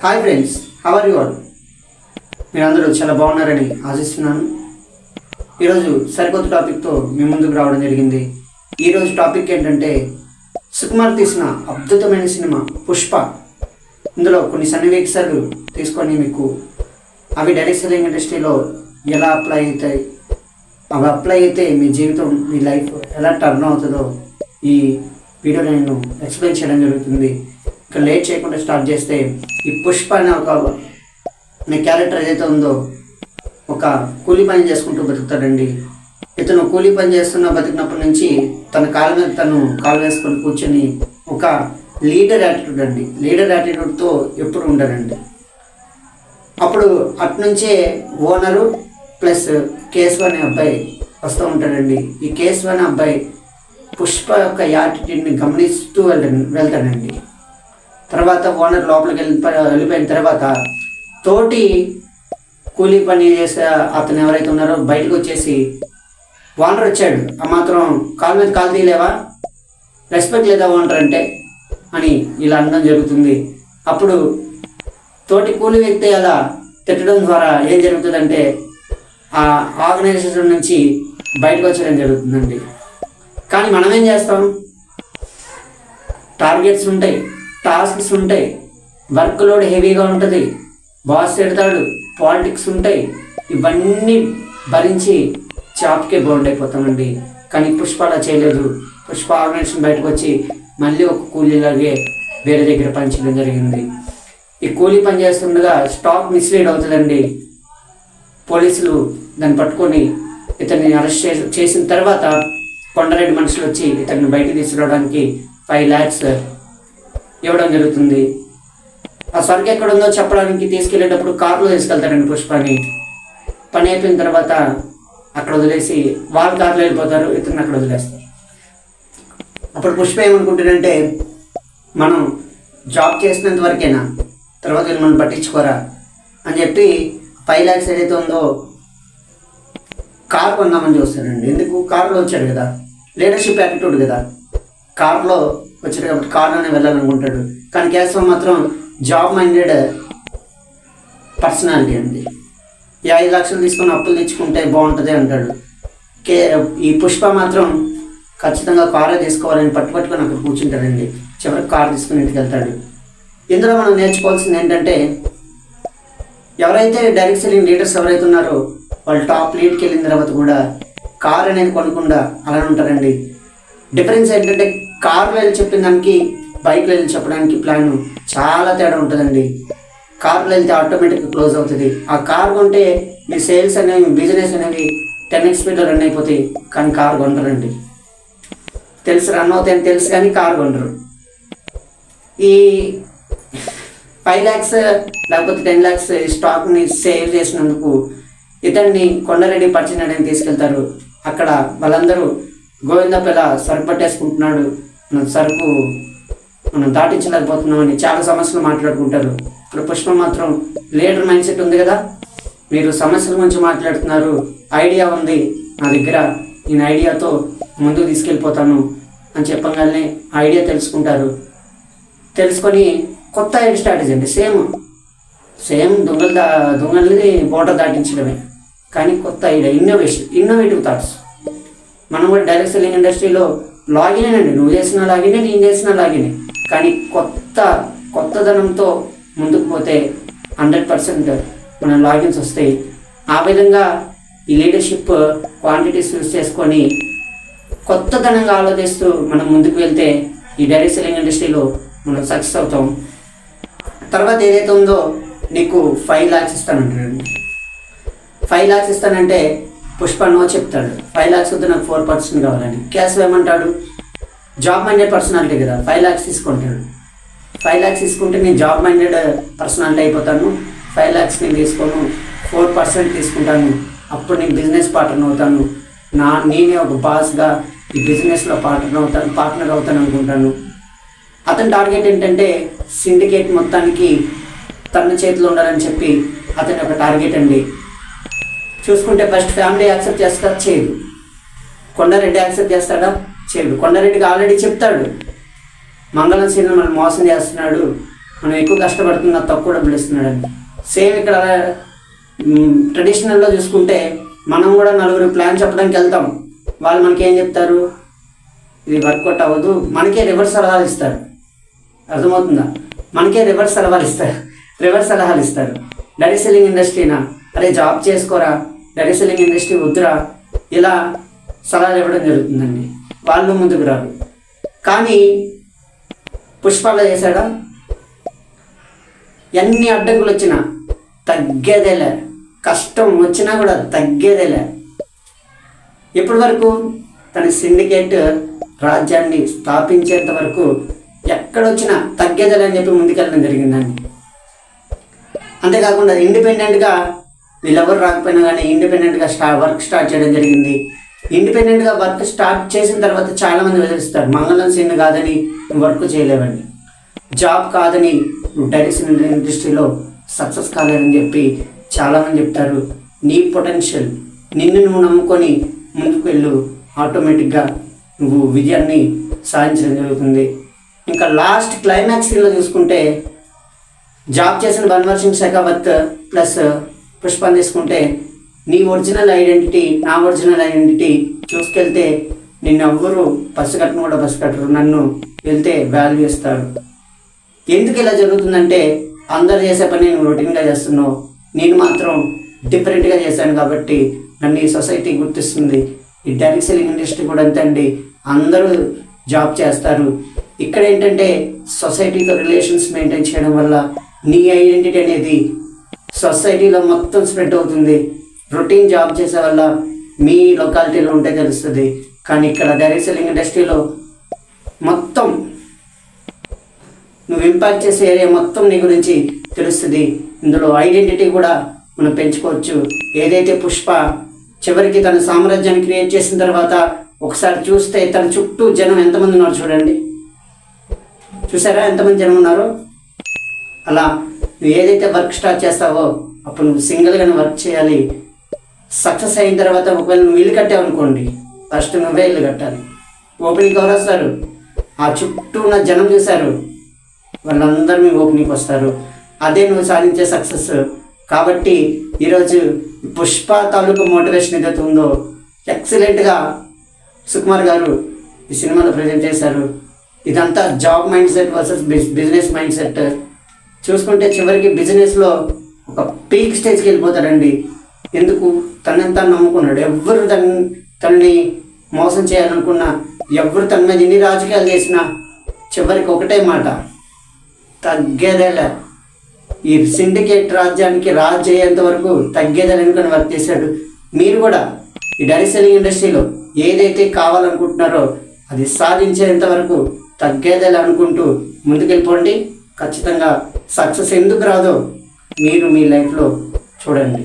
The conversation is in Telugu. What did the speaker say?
Hi friends, how are you all? మీరందరూ చాలా బాగున్నారని ఆశిస్తున్నాను. ఈరోజు సరికొత్త టాపిక్తో మీ ముందుకు రావడం జరిగింది. ఈరోజు టాపిక్ ఏంటంటే సుకుమార్ తీసిన అద్భుతమైన సినిమా పుష్ప. ఇందులో కొన్ని సన్నివేశాలు తీసుకొని మీకు అవి డైరెక్ట్ సెల్లింగ్ ఇండస్ట్రీలో ఎలా అప్లై అవుతాయి, అవి అప్లై అయితే మీ జీవితం, మీ లైఫ్ ఎలా టర్న్ అవుతుందో ఈ వీడియోలో నేను ఎక్స్ప్లెయిన్ చేయడం జరుగుతుంది. ఇక లేట్ చేయకుండా స్టార్ట్ చేస్తే, ఈ పుష్ప అనే ఒక క్యారెక్టర్ ఏదైతే ఉందో ఒక కూలీ పని చేసుకుంటూ బతుకుతాడండి. ఇతను కూలీ పని చేస్తున్న బతికినప్పటి నుంచి తన కాళ్ళ మీద తను కాలు వేసుకొని కూర్చొని ఒక లీడర్ యాటిట్యూడ్ అండి, లీడర్ యాటిట్యూడ్తో ఎప్పుడు ఉండరండి. అప్పుడు అటునుంచే ఓనరు ప్లస్ కేశవ్ అనే అబ్బాయి వస్తూ ఉంటాడండి. ఈ కేశవ్ అనే అబ్బాయి పుష్ప యొక్క యాటిట్యూడ్ని గమనిస్తూ వెళ్తాడండి. తర్వాత ఓనర్ లోపలికి వెళ్ళిపోయిన తర్వాత తోటి కూలీ పని చేసే అతను ఎవరైతే ఉన్నారో బయటకు వచ్చేసి, ఓనర్ వచ్చాడు, ఆ మాత్రం కాలు మీద కాలు తీయలేవా, రెస్పెక్ట్ లేదా ఓనర్ అంటే అని ఇలా అనడం జరుగుతుంది. అప్పుడు తోటి కూలీ వ్యక్తి అలా తిట్టడం ద్వారా ఏం జరుగుతుందంటే ఆ ఆర్గనైజేషన్ నుంచి బయటకు వచ్చేయడం జరుగుతుందండి. కానీ మనం ఏం చేస్తాం? టార్గెట్స్ ఉంటాయి, టాస్క్స్ ఉంటాయి, వర్క్ లోడ్ హెవీగా ఉంటుంది, బాస్ తిడతాడు, పాలిటిక్స్ ఉంటాయి, ఇవన్నీ భరించి జాబ్కే బౌండ్ అయిపోతామండి. కానీ పుష్ప అలా చేయలేదు. పుష్ప ఆర్గనైజేషన్ బయటకు వచ్చి మళ్ళీ ఒక కూలీలాగే వేరే దగ్గర పనిచేయడం జరిగింది. ఈ కూలీ పని చేస్తుండగా స్టాక్ మిస్లీడ్ అవుతుందండి. పోలీసులు దాన్ని పట్టుకొని ఇతన్ని అరెస్ట్ చేసిన తర్వాత కొండరెడ్డి మనుషులు వచ్చి ఇతన్ని బయటకు తీసుకురావడానికి 5 lakhs ఇవ్వడం జరుగుతుంది. ఆ సరుకు ఎక్కడ ఉందో చెప్పడానికి తీసుకెళ్ళేటప్పుడు కారులో తీసుకెళ్తారండి పుష్పని. పని అయిపోయిన తర్వాత అక్కడ వదిలేసి వాళ్ళ కారులో వెళ్ళిపోతారు, ఇతన్ని అక్కడ వదిలేస్తారు. అప్పుడు పుష్ప ఏమనుకుంటాడంటే, మనం జాబ్ చేసినంత వరకేనా, తర్వాత వీళ్ళు మనం పట్టించుకోరా అని చెప్పి 5 lakhs ఏదైతే ఉందో కారు కొందామని చూస్తాడండి. ఎందుకు? కారులో వచ్చాడు కదా, లీడర్షిప్ యాటిట్యూడ్ కదా, కారులో వచ్చాడు కాబట్టి కారులోనే వెళ్ళాలనుకుంటాడు. కానీ కేశవ్ మాత్రం జాబ్ మైండెడ్ పర్సనాలిటీ అండి. ఈ 5 లక్షలు తీసుకొని అప్పులు తెచ్చుకుంటే బాగుంటుంది అంటాడు. ఈ పుష్ప మాత్రం ఖచ్చితంగా కారే తీసుకోవాలని పట్టుకొని అక్కడ కూర్చుంటాడండి. చివరికి కారు తీసుకుని ఇంటికి వెళ్తాడు. ఇందులో మనం నేర్చుకోవాల్సింది ఏంటంటే, ఎవరైతే డైరెక్ట్ సెల్లింగ్ లీడర్స్ ఎవరైతే ఉన్నారో వాళ్ళు టాప్ లీడ్కి వెళ్ళిన తర్వాత కూడా కార్ అనేది కొనకుండా అలానే ఉంటారండి. డిఫరెన్స్ ఏంటంటే, కార్లో వెళ్ళి చెప్పిన దానికి బైక్లో వెళ్ళి చెప్పడానికి ప్లాన్ చాలా తేడా ఉంటుందండి. కార్లో వెళ్తే ఆటోమేటిక్గా క్లోజ్ అవుతుంది. ఆ కార్ కొంటే మీ సేల్స్ అనేవి, మీ బిజినెస్ అనేవి 10x స్పీడ్లో రన్ అయిపోతాయి. కానీ కార్ కొనరండి. తెలుసు రన్ అవుతాయని తెలుసు కానీ కార్ కొనరు. ఈ 5 lakhs లేకపోతే 10 lakhs స్టాక్ని సేవ్ చేసినందుకు ఇతన్ని కొండారెడ్డి పచ్చినాడని తీసుకెళ్తారు. అక్కడ వాళ్ళందరూ గోవిందపల్ల సరుకు పట్టేసుకుంటున్నాడు, మన సరుకు మనం దాటించలేకపోతున్నామని చాలా సమస్యలు మాట్లాడుకుంటారు. ఇప్పుడు పుష్ప మాత్రం లీడర్ మైండ్ సెట్ ఉంది కదా, మీరు సమస్యల గురించి మాట్లాడుతున్నారు, ఐడియా ఉంది నా దగ్గర, నేను ఐడియాతో ముందుకు తీసుకెళ్ళిపోతాను అని చెప్పగానే ఐడియా తెలుసుకుంటారు. తెలుసుకొని కొత్త ఐడియా స్ట్రాటజీ అండి. సేమ్ దొంగల్ని బోర్డర్ దాటించడమే, కానీ కొత్త ఐడియా, ఇన్నోవేటివ్ థాట్స్. మనం కూడా డైరెక్ట్ సెల్లింగ్ ఇండస్ట్రీలో లాగినేనండి, నువ్వు చేసిన లాగినే, నేను చేసిన లాగినే, కానీ కొత్తదనంతో ముందుకు పోతే 100% మన లాగిన్స్ వస్తాయి. ఆ విధంగా ఈ లీడర్షిప్ క్వాంటిటీస్ యూస్ చేసుకొని కొత్తదనంగా ఆలోచిస్తూ మనం ముందుకు వెళ్తే ఈ డైరెక్ట్ సెల్లింగ్ ఇండస్ట్రీలో మనం సక్సెస్ అవుతాం. తర్వాత ఏదైతే ఉందో నీకు 5 lakhs ఇస్తానంటాడండి. 5 lakhs ఇస్తానంటే పుష్ప నో చెప్తాడు. 5 lakhs వద్దు, నాకు 4% కావాలని. కేశవ్ ఏమంటాడు? జాబ్ మైండెడ్ పర్సనాలిటీ కదా, 5 lakhs తీసుకుంటాడు. 5 lakhs తీసుకుంటే నేను జాబ్ మైండెడ్ పర్సనాలిటీ అయిపోతాను, 5 lakhs నేను తీసుకోను, 4% తీసుకుంటాను, అప్పుడు నేను బిజినెస్ పార్ట్నర్ అవుతాను, నేనే ఒక బాస్గా ఈ బిజినెస్లో పార్ట్నర్ అవుతాను అనుకుంటాను. అతని టార్గెట్ ఏంటంటే సిండికేట్ మొత్తానికి తన చేతిలో ఉండాలని చెప్పి అతని ఒక టార్గెట్ అండి. చూసుకుంటే ఫస్ట్ ఫ్యామిలీ యాక్సెప్ట్ చేస్తా, చేయదు. కొండారెడ్డి యాక్సెప్ట్ చేస్తాడా? చేయడు. కొండారెడ్డికి ఆల్రెడీ చెప్తాడు, మంగళం సినిమాను మోసం చేస్తున్నాడు, మనం ఎక్కువ కష్టపడుతున్నా తక్కువ డబ్బులు ఇస్తున్నాడండి. సేమ్ ఇక్కడ ట్రెడిషనల్లో చూసుకుంటే మనం కూడా నలుగురు ప్లాన్ చెప్పడానికి వెళ్తాం, వాళ్ళు మనకి ఏం చెప్తారు, ఇది వర్కౌట్ అవ్వదు, మనకే రివర్స్ సలహాలు ఇస్తారు. అర్థమవుతుందా? మనకే రివర్స్ సలహాలు ఇస్తారు. డైరెక్ట్ సెల్లింగ్ ఇండస్ట్రీనా, అరే జాబ్ చేసుకోరా, డైరెక్ట్ సెల్లింగ్ ఇండస్ట్రీ వద్దురా, ఇలా సలహాలు ఇవ్వడం జరుగుతుందండి. వాళ్ళు ముందుకు రారు. కానీ పుష్పలో చేశాడా? ఎన్ని అడ్డంకులు వచ్చినా తగ్గేదేలే, కష్టం వచ్చినా కూడా తగ్గేదేలే. ఇప్పటి వరకు తన సిండికేట్ రాజ్యాన్ని స్థాపించేంత వరకు ఎక్కడొచ్చినా తగ్గేదేలే అని చెప్పి ముందుకెళ్ళడం జరిగిందండి. అంతేకాకుండా ఇండిపెండెంట్గా వీళ్ళెవరు రాకపోయినా కానీ ఇండిపెండెంట్గా వర్క్ స్టార్ట్ చేయడం జరిగింది. ఇండిపెండెంట్గా వర్క్ స్టార్ట్ చేసిన తర్వాత చాలామంది వదిలిస్తారు, మంగళం సీన్ కాదని వర్క్ చేయలేవండి, జాబ్ కాదని నువ్వు డైరెక్ట్ ఇండస్ట్రీలో సక్సెస్ కాలేదని చెప్పి చాలామంది చెప్తారు. నీ పొటెన్షియల్, నిన్ను నువ్వు నమ్ముకొని ముందుకు వెళ్ళు, ఆటోమేటిక్గా నువ్వు విజయాన్ని సాధించడం జరుగుతుంది. ఇంకా లాస్ట్ క్లైమాక్స్ సీన్లో చూసుకుంటే జాబ్ చేసిన బన్వర్ సింగ్ షెకావత్ ప్లస్ పుష్పని తీసుకుంటే నీ ఒరిజినల్ ఐడెంటిటీ, నా ఒరిజినల్ ఐడెంటిటీ చూసుకెళ్తే నిన్ను ఎవ్వరు పసిగట్టను కూడా పసిగట్టరు, నన్ను వెళ్తే వాల్యూ ఇస్తారు. ఎందుకు ఇలా జరుగుతుందంటే అందరు చేసే పని నేను రొటీన్గా చేస్తున్నావు, నేను మాత్రం డిఫరెంట్గా చేశాను కాబట్టి నన్ను ఈ సొసైటీ గుర్తిస్తుంది. ఈ డైరెక్ట్ సెల్లింగ్ ఇండస్ట్రీ కూడా అంతే అండి, అందరూ జాబ్ చేస్తారు. ఇక్కడ ఏంటంటే సొసైటీతో రిలేషన్స్ మెయింటైన్ చేయడం వల్ల నీ ఐడెంటిటీ అనేది సొసైటీలో మొత్తం స్ప్రెడ్ అవుతుంది. రొటీన్ జాబ్ చేసే వల్ల మీ లొకాలిటీలో ఉంటే తెలుస్తుంది. కానీ ఇక్కడ డైరెక్ట్ సెల్లింగ్ ఇండస్ట్రీలో మొత్తం నువ్వు ఇంపాక్ట్ చేసే ఏరియా మొత్తం నీ గురించి తెలుస్తుంది. ఇందులో ఐడెంటిటీ కూడా మనం పెంచుకోవచ్చు. ఏదైతే పుష్ప చివరికి తన సామ్రాజ్యాన్ని క్రియేట్ చేసిన తర్వాత ఒకసారి చూస్తే తన చుట్టూ జనం ఎంతమంది ఉన్నారు చూడండి, చూసారా ఎంతమంది జనం ఉన్నారో? అలా నువ్వు ఏదైతే వర్క్ స్టార్ట్ చేస్తావో అప్పుడు నువ్వు సింగిల్గానే వర్క్ చేయాలి. సక్సెస్ అయిన తర్వాత ఒకవేళ నువ్వు ఇల్లు కట్టావు అనుకోండి, ఫస్ట్ నువ్వే ఇల్లు కట్టాలి. ఓపెనింగ్ ఎవరు వస్తారు? ఆ చుట్టూ ఉన్న జనం చూశారు, వాళ్ళందరూ మీ ఓపెనింగ్కి వస్తారు. అదే నువ్వు సాధించే సక్సెస్. కాబట్టి ఈరోజు పుష్ప తాలూకు మోటివేషన్ ఏదైతే ఉందో ఎక్సలెంట్గా సుకుమార్ గారు ఈ సినిమాలో ప్రజెంట్ చేశారు. ఇదంతా job mind set versus business mind set. చూసుకుంటే చివరికి బిజినెస్లో ఒక పీక్ స్టేజ్కి వెళ్ళిపోతాడండి. ఎందుకు? తనంతా నమ్ముకున్నాడు. ఎవ్వరు తనని మోసం చేయాలనుకున్నా, ఎవరు తన మీద ఎన్ని రాజకీయాలు చేసినా చివరికి ఒకటే మాట, తగ్గేదేలే. ఈ సిండికేట్ రాజ్యానికి రాజు అయ్యేంత వరకు తగ్గేదేలే అనుకుని వర్క్ చేశాడు. మీరు కూడా ఈ డైరెక్ట్ సెల్లింగ్ ఇండస్ట్రీలో ఏదైతే కావాలనుకుంటున్నారో అది సాధించేంత వరకు తగ్గేదేలే అనుకుంటూ ముందుకెళ్ళిపోండి. ఖచ్చితంగా సక్సెస్ ఎందుకు రాదో మీరు మీ లైఫ్లో చూడండి.